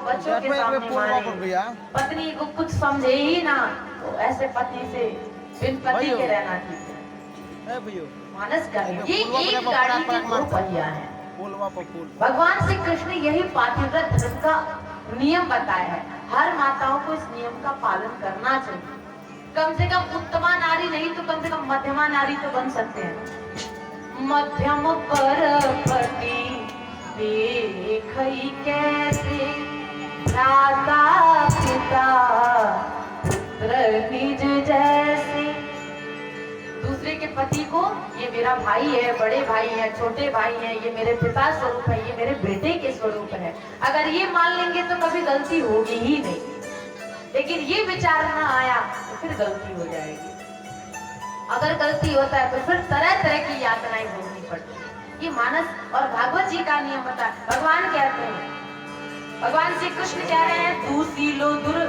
बच्चों के सामने मारे, पत्नी को कुछ समझे ही ना, तो ऐसे पति से बिन पति के रहना ठीक है। मानस का ये एक गाड़ी के दो पहिया है। भगवान श्री कृष्ण यही पातिव्रत धर्म का नियम बताया है। हर माताओं को इस नियम का पालन करना चाहिए। कम से कम उत्तमा नारी नहीं तो कम से कम मध्यमा नारी तो बन सकते हैं। मध्यम पर पति देखई कैसे, भ्राता पिता पुत्र निज जैसे। दूसरे के पति को ये मेरा भाई है, बड़े भाई है, छोटे भाई है, ये मेरे पिता स्वरूप है, ये मेरे बेटे के स्वरूप है, अगर ये मान लेंगे तो कभी गलती होगी ही नहीं। लेकिन ये विचार ना आया तो फिर गलती हो जाएगी। अगर गलती होता है तो फिर तरह तरह की यातनाएं भोगनी पड़ती है। ये मानस और भागवत जी का नियम होता है। भगवान कहते हैं, भगवान श्री कृष्ण कह रहे हैं, दूसीलो दुर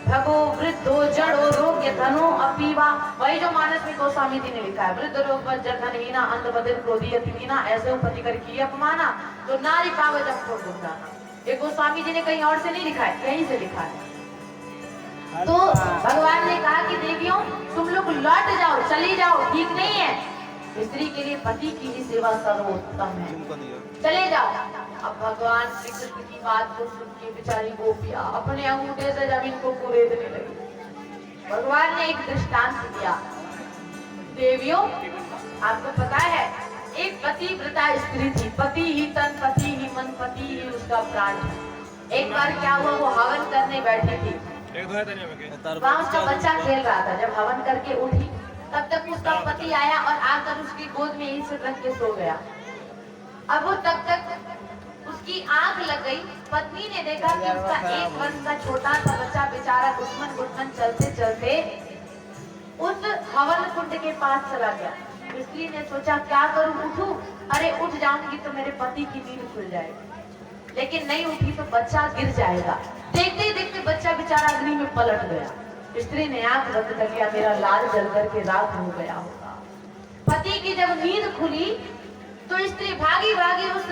भगो वृद्धो जड़ो रोग्य धनो अपीवा। वही जो मानस में गोस्वामी जी ने लिखा है, वृद्ध रोग बज्जर धनहीना अंध बधिर क्रोधी अतिहीना, ऐसे उपति कर किया अपमाना, तो नारी पावे जब को गुंजाना। ये गोस्वामी जी ने कहीं और से नहीं लिखा है, कहीं से लिखा है। तो भगवान ने कहा कि देवियों तुम लोग लौट जाओ, चली जाओ, ठीक नहीं है। स्त्री के लिए पति की ही सेवा सर्वोत्तम है, चले जाओ। अब भगवान श्री कृष्ण की बात को सुन के बेचारी गोपियां अपने अंगूठे से जमीन को कुरेदने लगी। भगवान ने एक दृष्टांत दिया, देवियों आपको पता है एक पतिव्रता स्त्री थी, पति ही तन, पति ही मन, पति ही उसका प्राण। एक बार क्या हुआ, वो हवन करने बैठी थी, वहाँ उसका बच्चा खेल रहा था। जब हवन करके उठी तब तक उसका पति आया और आकर उसकी गोद में यहीं से रख के सो गया। अब वो तब तक उसकी आंख लग गई। पत्नी ने देखा कि उसका 1 वर्ष का छोटा सा बच्चा बेचारा घुटमन घुटमन चलते चलते उस हवन कुंड के पास चला गया। स्त्री ने सोचा क्या करूं, उठूं, अरे उठ जाऊंगी तो मेरे पति की नींद खुल जाएगी, लेकिन नहीं उठी तो बच्चा गिर जाएगा। देखते ही देखते बच्चा बेचारा अग्नि में पलट गया। स्त्री ने आंख बंद कर लिया, मेरा लाल जल करके राख हो गया होगा। पति की जब नींद खुली तो स्त्री भागी भागी उस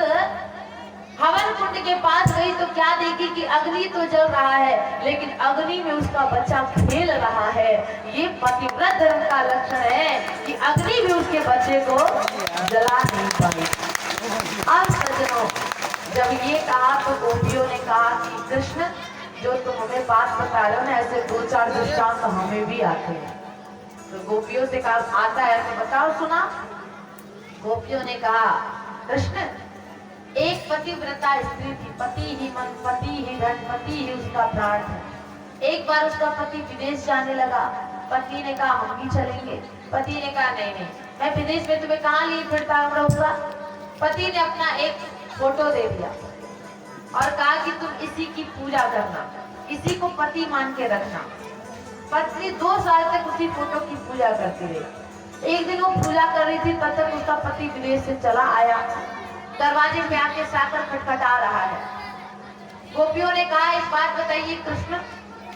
हवन कुंड के पास गई तो क्या देखी कि अग्नि तो जल रहा है, लेकिन अग्नि में उसका बच्चा खेल रहा है। ये पतिव्रत धर्म का लक्षण है कि अग्नि भी उसके बच्चे को जला नहीं पाई। अब सज्जनों जब ये कहा तो गोपियों ने कहा कि कृष्ण जो तुम हमें बात बता रहे हो ना, ऐसे 2-4 दृष्टांत तो हमें भी आते हैं। तो गोपियों से कहा आता है तो बताओ, सुना। गोपियों ने कहा कृष्ण एक पतिव्रता स्त्री थी, पति ही मन, पति ही धन, पति ही उसका प्राण है। एक बार उसका पति विदेश जाने लगा। पति ने कहा हम भी चलेंगे। पति ने कहा नहीं नहीं, मैं विदेश में तुम्हें कहाँ लिए फिरता रहूंगा। पति ने अपना एक फोटो दे दिया और कहा कि तुम इसी की पूजा करना, इसी को पति मान के रखना। पत्नी 2 साल तक उसी फोटो की पूजा करती रही। एक दिन वो पूजा कर रही थी, तब तक उसका पति विदेश से चला आया। दरवाजे पे आके साकर खटखटा रहा है। गोपियों ने कहा एक बात बताइए कृष्ण,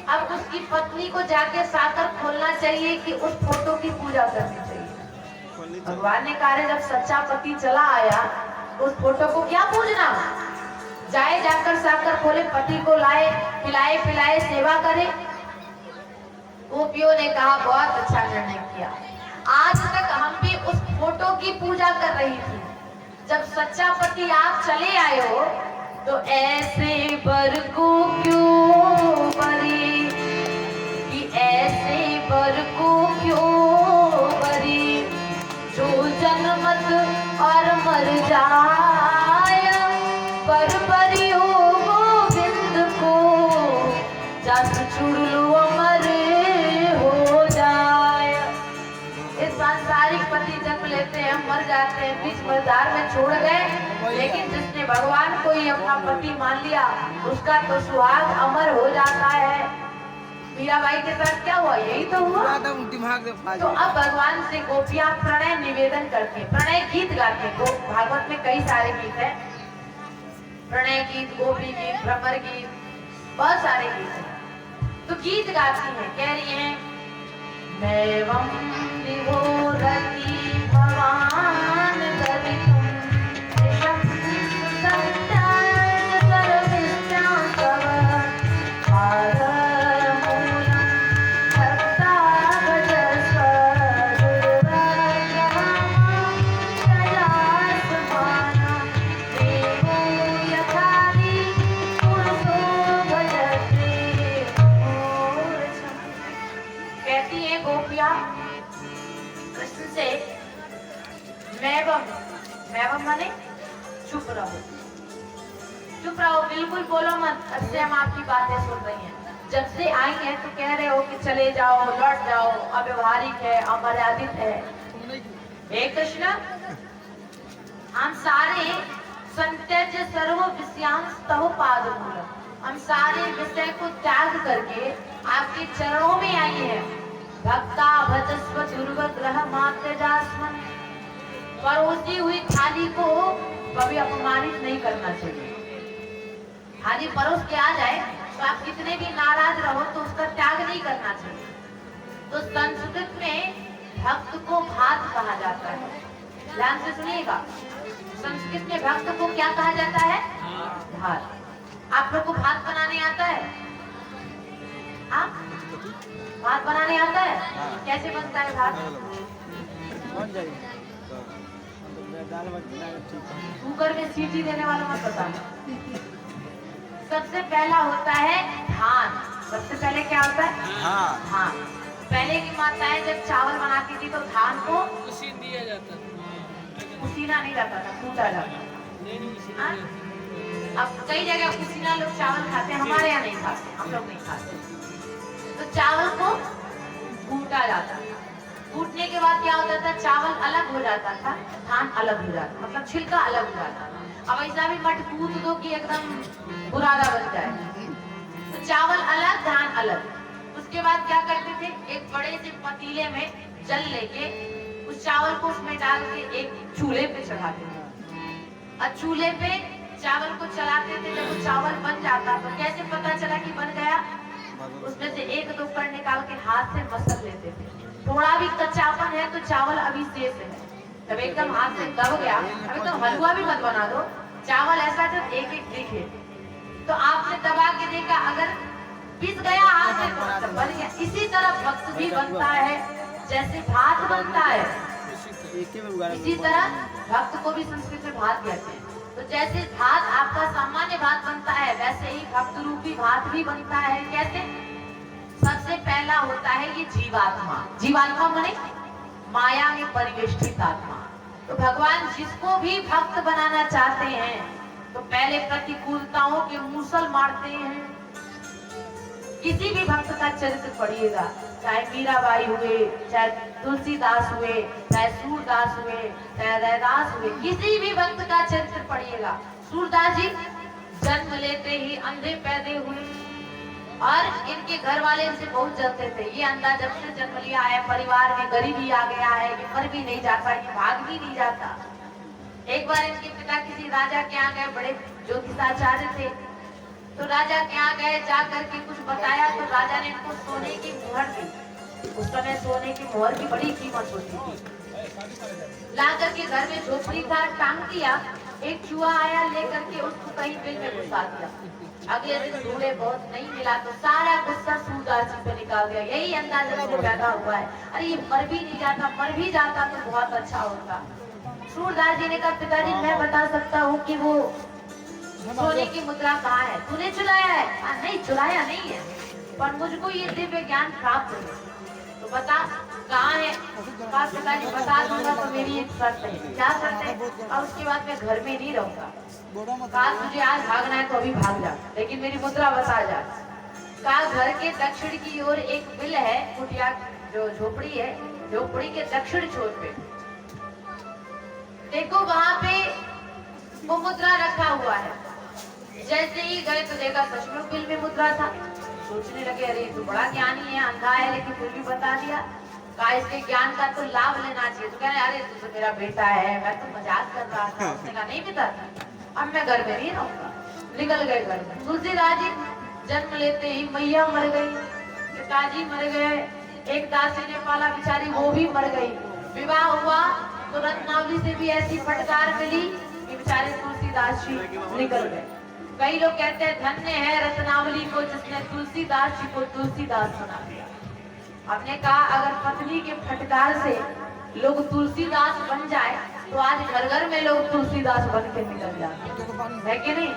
अब उसकी पत्नी को जाके साकर खोलना चाहिए कि उस फोटो की पूजा करनी चाहिए। भगवान ने कहा जब सच्चा पति चला आया उस फोटो को क्या पूजना, जाए जाकर साकर खोले, पति को लाए, खिलाए पिलाए, सेवा करे। गोपियों ने कहा बहुत अच्छा निर्णय किया। आज तक हम भी उस फोटो की पूजा कर रही थी, जब सच्चा पति आप चले आए हो तो ऐसे वर को क्यों बरी, कि ऐसे वर को क्यों बरी, जो जन्मत और मर जाए, पर बरी हो गोविंद को, जस चुड़लू अमर हो जाए। इस सांसारिक पति जन्म लेते हैं, मर जाते हैं, बीच बाजार में छोड़ गए, लेकिन जिसने भगवान को ही अपना पति मान लिया उसका तो सुहाग अमर हो जाता है। मीराबाई के साथ क्या हुआ, यही तो हुआ। तो अब भगवान से गोपियां प्रणय निवेदन करती, प्रणय गीत गाती। भागवत में कई सारे गीत हैं, प्रणय गीत, गोपी गीत, भ्रमर गीत, बहुत सारे गीत हैं। तो गीत गाती हैं, कह रही हैं नैवं विभोरति भवान गदितुं विषं सत्याय सर्वविद्यां तव बिल्कुल बोलो मत, अब से हम आपकी बातें सुन रही हैं। जब से आई हैं तो कह रहे हो कि चले जाओ, लौट जाओ, अव्यवहारिक है, अमर्यादित है। हे कृष्ण, हम सारे संत्यज सर्व विषयांस्तव पादमूलम, हम सारे विषय को त्याग करके आपके चरणों में आई हैं। भक्ता भजस्व दुर्वग्रह मात्र जास्मन, परोसी हुई थाली को कभी अपमानित नहीं करना चाहिए। थाली परोस के आ जाए तो आप कितने भी नाराज रहो तो उसका त्याग नहीं करना चाहिए। तो संस्कृत में भक्त को भात कहा जाता है। ध्यान से सुनिएगा, संस्कृत में भक्त को क्या कहा जाता है? भात। आप लोग को भात बनाने आता है? आप भात बनाने आता है? कैसे बनता है भात? कुकर में सीटी देने वाला मत बताना। सबसे पहला होता है धान। सबसे पहले क्या होता है? धान। पहले की माताएं जब चावल बनाती थी तो धान को उसीन दिया जाता था। उसीना नहीं जाता था, कूटा जाता था। अब कई जगह उसीना लोग चावल खाते हैं, हमारे यहाँ नहीं खाते, हम लोग नहीं खाते। तो चावल को कूटा जाता था। कूटने के बाद क्या होता था? चावल अलग हो जाता था, धान अलग हो जाता, मतलब छिलका अलग हो जाता था। अब ऐसा भी मत कूट दो कि एकदम बुरादा बन जाए। तो चावल अलग, धान अलग। उसके बाद क्या करते थे? एक बड़े से पतीले में जल लेके उस चावल को उसमें डाल के एक चूल्हे पे चढ़ाते थे। और चूल्हे पे चावल को चलाते थे। जब वो चावल बन जाता तो कैसे पता चला कि बन गया? उसमें से एक दो कण निकाल के हाथ से मसल लेते थे। थोड़ा भी कच्चापन है तो चावल अभी शेष है। जब एकदम हाथ से दब गया, अभी तो हलवा भी मत बना दो, चावल ऐसा जब एक एक दिखे तो आपने दबा के देखा, अगर पिस गया हाथ से तो बन गया। इसी तरह भक्त भी बनता है, जैसे भात बनता है इसी तरह भक्त को भी संस्कृत में भात कहते हैं। तो जैसे भात आपका सामान्य भात बनता है, वैसे ही भक्त रूपी भात भी बनता है। कैसे? सबसे पहला होता है ये जीवात्मा। जीवात्मा माने माया में परिवेष्टित आत्मा। तो भगवान जिसको भी भक्त बनाना चाहते हैं तो पहले प्रतिकूलताओं के मूसल मारते हैं। किसी भी भक्त का चरित्र पढ़िएगा, चाहे मीराबाई हुए, चाहे तुलसीदास हुए, चाहे सूरदास हुए, चाहे रैदास हुए, किसी भी भक्त का चरित्र पढ़िएगा। सूरदास जी जन्म लेते ही अंधे पैदा हुए और इनके घर वाले इनसे बहुत जलते थे। ये अंधा जब से जन्म लिया है, परिवार में गरीबी आ गया है, ये मर भी नहीं जाता, ये भाग भी नहीं जाता। एक बार इनके पिता किसी राजा के यहाँ गए, बड़े ज्योतिषाचार्य थे। तो राजा के यहाँ गए, जा करके कुछ बताया तो राजा ने इनको सोने की मुहर दी। उस समय सोने की मुहर की बड़ी कीमत होती थी। ला करके घर में झोपड़ी था, टांग दिया। एक चूहा आया, लेकर के उसको कहीं बिल में घुसा दिया। अगले दिन ढूंढे, बहुत नहीं मिला तो सारा गुस्सा सूरदास जी पे निकाल दिया। यही अंदाजा से पैदा हुआ है, अरे ये मर भी नहीं जाता, मर भी जाता तो बहुत अच्छा होता। सूरदास जी ने कहा, पिताजी मैं बता सकता हूँ कि वो सोने की मुद्रा कहाँ है। तूने चुराया है? नहीं, चुराया नहीं है, पर मुझको ये दिव्य ज्ञान प्राप्त है, तो बता कहाँ है। पिताजी बता दूंगा तो मेरी एक शर्त है। क्या शर्त है? और उसके बाद मैं घर में नहीं रहूंगा। कहा तुझे आज भागना है तो अभी भाग जा, लेकिन मेरी मुद्रा बता जा। कहा घर के दक्षिण की ओर एक बिल है, कुटिया जो झोपड़ी है, झोपड़ी के दक्षिण छोर पे देखो, वहां पे वो मुद्रा रखा हुआ है। जैसे ही गए तो देखा सचमुच बिल में मुद्रा था। सोचने लगे, अरे तो बड़ा ज्ञानी है, अंधा है लेकिन फिर भी बता दिया। कहा इसके ज्ञान का तो लाभ लेना चाहिए। तो कह रहे, अरे तू तो मेरा बेटा है, मैं तो मजाक कर रहा था। उसने कहा नहीं बेटा, अब मैं घर में नहीं रहूंगा। निकल गए घर में। तुलसीदास जी जन्म लेते ही मैया मर गई, पिताजी मर गए, एक दासी ने पाला, बेचारी वो भी मर गई। विवाह हुआ तो रत्नावली से भी ऐसी फटकार मिली कि बेचारे तुलसीदास जी निकल गए। कई लोग कहते हैं धन्य है रत्नावली को जिसने तुलसीदास जी को तुलसीदास बना दिया। हमने कहा अगर पत्नी के फटकार से लोग तुलसीदास बन जाए तो आज घर घर में लोग तुलसीदास बन के निकल जाते है कि नहीं।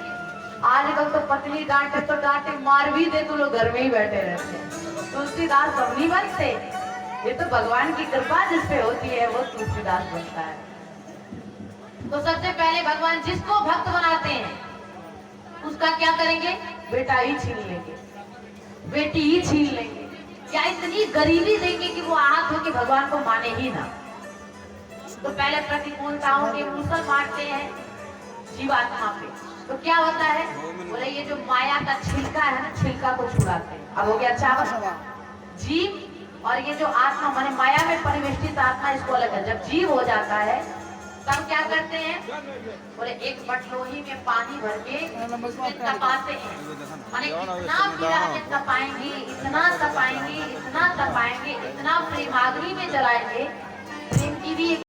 आजकल तो पत्नी डांटे तो डांटे, मार भी दे तो लोग घर में ही बैठे रहते हैं। तुलसीदास सब नहीं बनते, ये तो भगवान की कृपा जिसपे होती है वो तुलसीदास बनता है। तो सबसे पहले भगवान जिसको भक्त बनाते हैं उसका क्या करेंगे? बेटा ही छीन लेंगे, बेटी ही छीन लेंगे, या इतनी गरीबी देंगे कि वो आहत हो कि भगवान को माने ही ना। तो पहले प्रतिकूलताओं के मूसल मारते हैं जीवात्मा पे, तो क्या होता है? बोले ये जो माया का छिलका है ना, छिलका को छुड़ाते हैं। अब हो गया चावल। जीव और ये जो आत्मा माने माया में परिवेष्टित आत्मा, इसको अलग है। जब जीव हो जाता है तब क्या करते हैं? बोले एक बटलोही में पानी भर के उसमें तपाते हैं, माने इतना विरह में तपाएंगे, इतना तपाएंगे, इतना तपाएंगे, इतना प्रेमाग्नि में जलाएंगे। प्रेम की भी